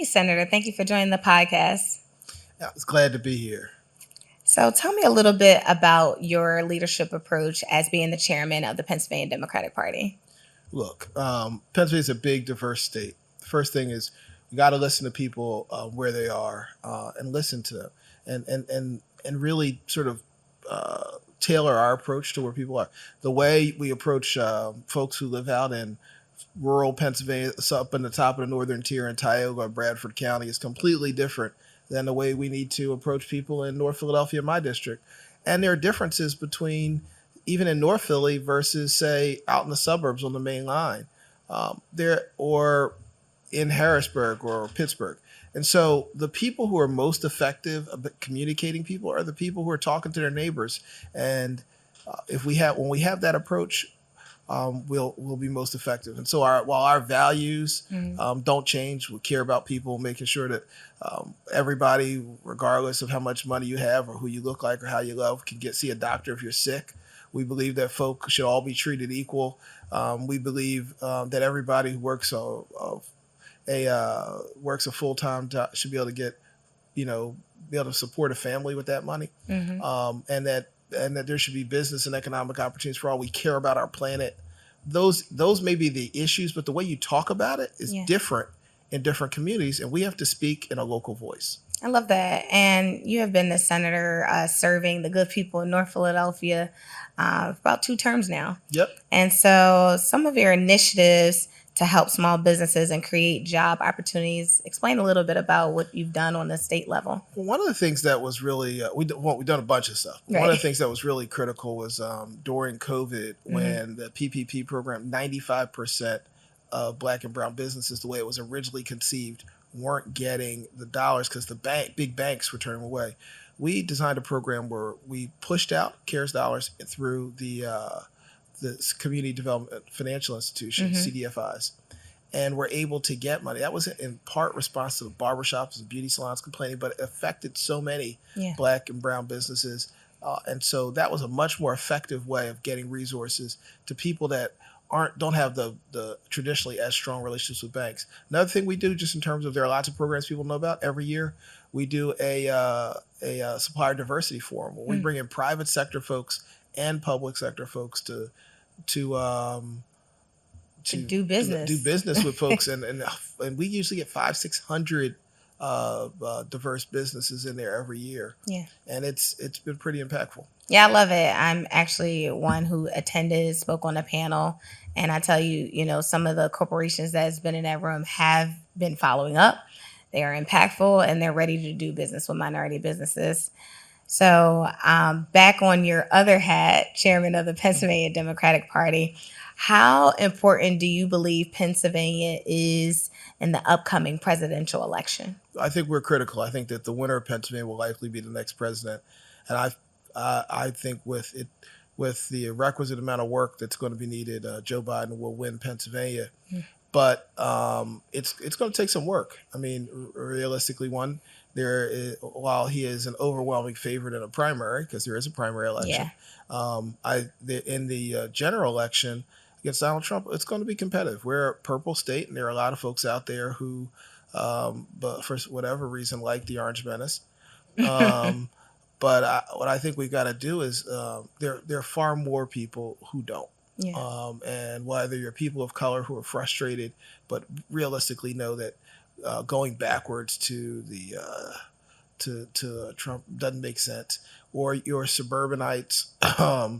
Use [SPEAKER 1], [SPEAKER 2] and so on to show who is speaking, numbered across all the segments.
[SPEAKER 1] Senator. Thank you for joining the podcast.
[SPEAKER 2] I was glad to be here.
[SPEAKER 1] So tell me a little bit about your leadership approach as being the chairman of the Pennsylvania Democratic Party.
[SPEAKER 2] Look, Pennsylvania is a big, diverse state. The first thing is you got to listen to people where they are and listen to them and really sort of tailor our approach to where people are. The way we approach folks who live out in rural Pennsylvania, up in the top of the northern tier in Tioga or Bradford County, is completely different than the way we need to approach people in North Philadelphia, my district. And there are differences between even in North Philly versus, say, out in the suburbs on the main line, or in Harrisburg or Pittsburgh. And so the people who are most effective at communicating people are the people who are talking to their neighbors. And when we have that approach, we'll be most effective. And so while our values don't change, we care about people, making sure that everybody, regardless of how much money you have or who you look like or how you love, can see a doctor if you're sick. We believe that folk should all be treated equal. We believe that everybody who works a full-time job should be able to be able to support a family with that money, and that there should be business and economic opportunities for all. We care about our planet. Those may be the issues, but the way you talk about it is different in different communities, and we have to speak in a local voice.
[SPEAKER 1] I love that. And you have been the senator serving the good people in North Philadelphia for about 2 terms now.
[SPEAKER 2] Yep.
[SPEAKER 1] And so some of your initiatives to help small businesses and create job opportunities, explain a little bit about what you've done on the state level.
[SPEAKER 2] Well, one of the things that was really, we've done a bunch of stuff. Right. One of the things that was really critical was during COVID, when the PPP program, 95% of Black and brown businesses, the way it was originally conceived, weren't getting the dollars because the big banks were turning away. We designed a program where we pushed out CARES dollars through the Community Development Financial Institutions, CDFIs, and were able to get money. That was in part response to the barbershops and beauty salons complaining, but it affected so many Black and brown businesses. And so that was a much more effective way of getting resources to people that don't have the traditionally as strong relationships with banks. Another thing we do, just in terms of, there are lots of programs people know about. Every year we do a supplier diversity forum where we bring in private sector folks and public sector folks to
[SPEAKER 1] do business
[SPEAKER 2] with folks, and we usually get 500-600 diverse businesses in there every year.
[SPEAKER 1] Yeah,
[SPEAKER 2] and it's been pretty impactful.
[SPEAKER 1] Yeah, I love it. I'm actually one who spoke on a panel, and I tell you, some of the corporations that's been in that room have been following up. They are impactful, and they're ready to do business with minority businesses. So back on your other hat, chairman of the Pennsylvania Democratic Party, how important do you believe Pennsylvania is in the upcoming presidential election?
[SPEAKER 2] I think we're critical. I think that the winner of Pennsylvania will likely be the next president. And I think with the requisite amount of work that's going to be needed, Joe Biden will win Pennsylvania. But it's going to take some work. I mean, realistically, while he is an overwhelming favorite in a primary, because there is a primary election, in the general election against Donald Trump, it's going to be competitive. We're a purple state, and there are a lot of folks out there who, but for whatever reason, like the Orange Menace. But what I think we've got to do is there are far more people who don't.
[SPEAKER 1] Yeah.
[SPEAKER 2] And whether you're people of color who are frustrated, but realistically know that going backwards to Trump doesn't make sense, or you're suburbanites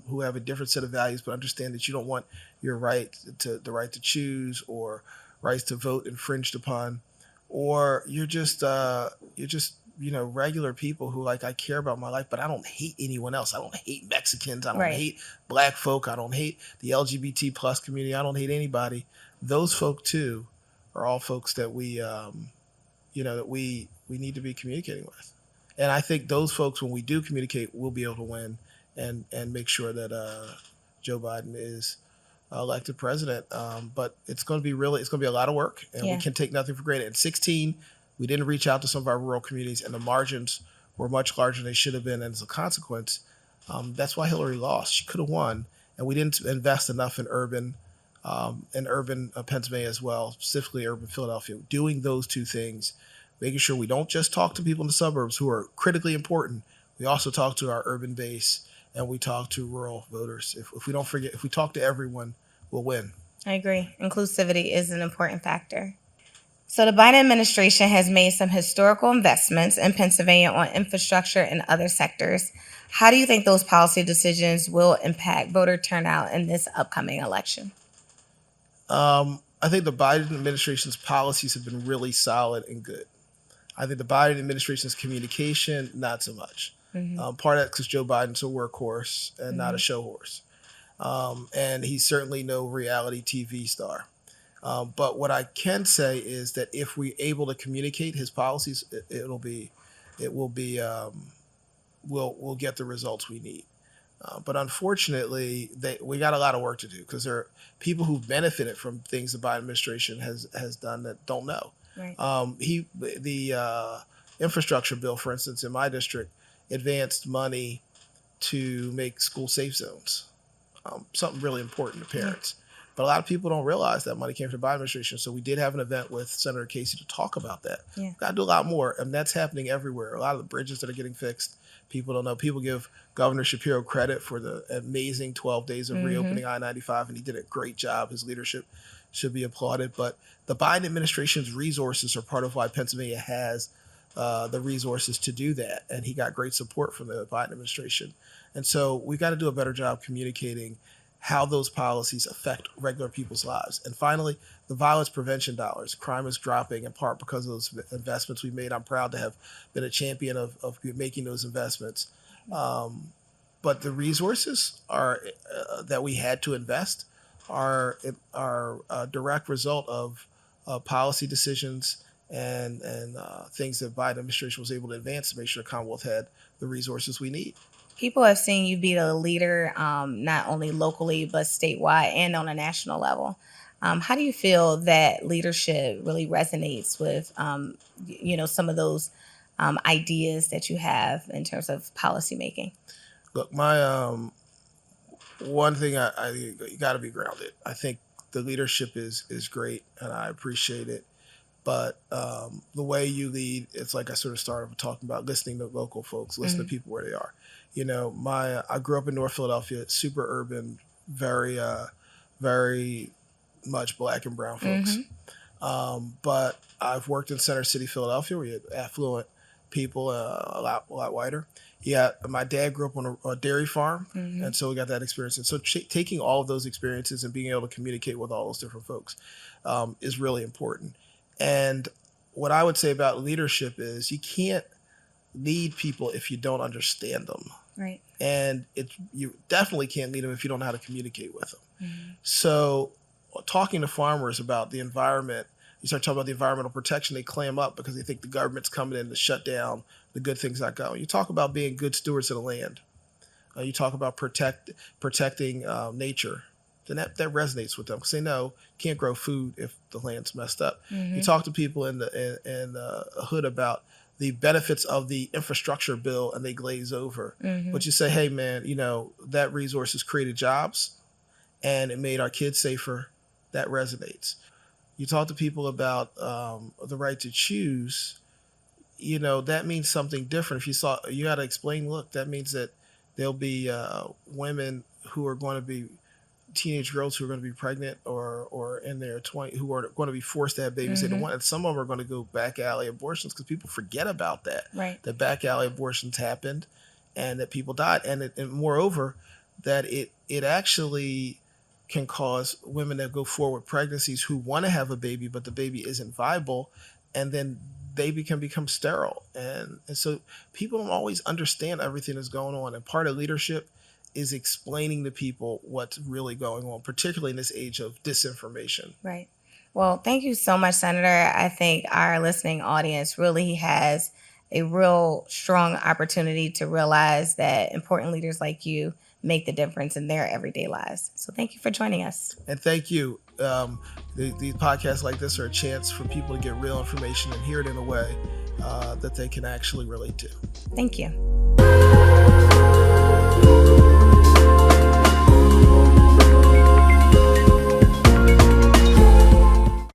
[SPEAKER 2] who have a different set of values, but understand that you don't want your the right to choose or rights to vote infringed upon, or you're just regular people who, like, I care about my life, but I don't hate anyone else. I don't hate Mexicans. I don't hate Black folk. I don't hate the LGBT plus community. I don't hate anybody. Those folk too are all folks that we need to be communicating with. And I think those folks, when we do communicate, we'll be able to win and make sure that Joe Biden is elected president. But it's going to be a lot of work, and we can take nothing for granted. In 2016, we didn't reach out to some of our rural communities, and the margins were much larger than they should have been. And as a consequence, that's why Hillary lost. She could have won, and we didn't invest enough in urban Pennsylvania as well, specifically urban Philadelphia. Doing those two things making sure we don't just talk to people in the suburbs who are critically important. We also talk to our urban base and we talk to rural voters. If we don't forget, if we talk to everyone, we'll win.
[SPEAKER 1] I agree. Inclusivity is an important factor. So the Biden administration has made some historical investments in Pennsylvania on infrastructure and other sectors. How do you think those policy decisions will impact voter turnout in this upcoming election?
[SPEAKER 2] I think the Biden administration's policies have been really solid and good. I think the Biden administration's communication, not so much. Part of that because Joe Biden's a workhorse and not a show horse. And he's certainly no reality TV star. But what I can say is that if we're able to communicate his policies, we'll get the results we need. But unfortunately, we got a lot of work to do because there are people who've benefited from things the Biden administration has done that don't know.
[SPEAKER 1] Right.
[SPEAKER 2] The infrastructure bill, for instance, in my district, advanced money to make school safe zones, something really important to parents. But a lot of people don't realize that money came from the Biden administration. So we did have an event with Senator Casey to talk about that.
[SPEAKER 1] Yeah.
[SPEAKER 2] Got to do a lot more, and that's happening everywhere. A lot of the bridges that are getting fixed, people don't know. People give Governor Shapiro credit for the amazing 12 days of reopening I-95, and he did a great job. His leadership should be applauded. But the Biden administration's resources are part of why Pennsylvania has the resources to do that, and he got great support from the Biden administration. And so we've got to do a better job communicating how those policies affect regular people's lives. And finally, the violence prevention dollars. Crime is dropping in part because of those investments we made. I'm proud to have been a champion of making those investments. But the resources are that we had to invest are a direct result of policy decisions and things that Biden administration was able to advance to make sure the Commonwealth had the resources we need.
[SPEAKER 1] People have seen you be a leader, not only locally, but statewide and on a national level. How do you feel that leadership really resonates with, some of those ideas that you have in terms of policymaking?
[SPEAKER 2] Look, my one thing, you got to be grounded. I think the leadership is great, and I appreciate it. But the way you lead, it's like I sort of started talking about listening to local folks, listening to people where they are. I grew up in North Philadelphia, super urban, very, very much Black and brown folks. But I've worked in Center City, Philadelphia, where you had affluent people, a lot whiter. Yeah, my dad grew up on a dairy farm, and so we got that experience. And so taking all of those experiences and being able to communicate with all those different folks is really important. And what I would say about leadership is you can't lead people if you don't understand them.
[SPEAKER 1] Right.
[SPEAKER 2] And you definitely can't lead them if you don't know how to communicate with them. So talking to farmers about the environment, you start talking about the environmental protection, they clam up because they think the government's coming in to shut down the good things that go. You talk about being good stewards of the land. You talk about protecting nature. Then that resonates with them because they know you can't grow food if the land's messed up. You talk to people in the hood about the benefits of the infrastructure bill and they glaze over. But you say, hey, man, that resource has created jobs and it made our kids safer. That resonates. You talk to people about the right to choose, that means something different. You got to explain, look, that means that there'll be women who are going to be teenage girls who are going to be pregnant or in their 20s who are going to be forced to have babies they don't want. And some of them are going to go back alley abortions because people forget about that.
[SPEAKER 1] Right.
[SPEAKER 2] That back alley abortions happened and that people died. And moreover, that it actually can cause women that go forward with pregnancies who want to have a baby, but the baby isn't viable. And then they can become sterile. And so people don't always understand everything that's going on. And part of leadership is explaining to people what's really going on, particularly in this age of disinformation.
[SPEAKER 1] Right. Well, thank you so much, Senator. I think our listening audience really has a real strong opportunity to realize that important leaders like you make the difference in their everyday lives. So thank you for joining us.
[SPEAKER 2] And thank you. These podcasts like this are a chance for people to get real information and hear it in a way that they can actually relate to.
[SPEAKER 1] Thank you.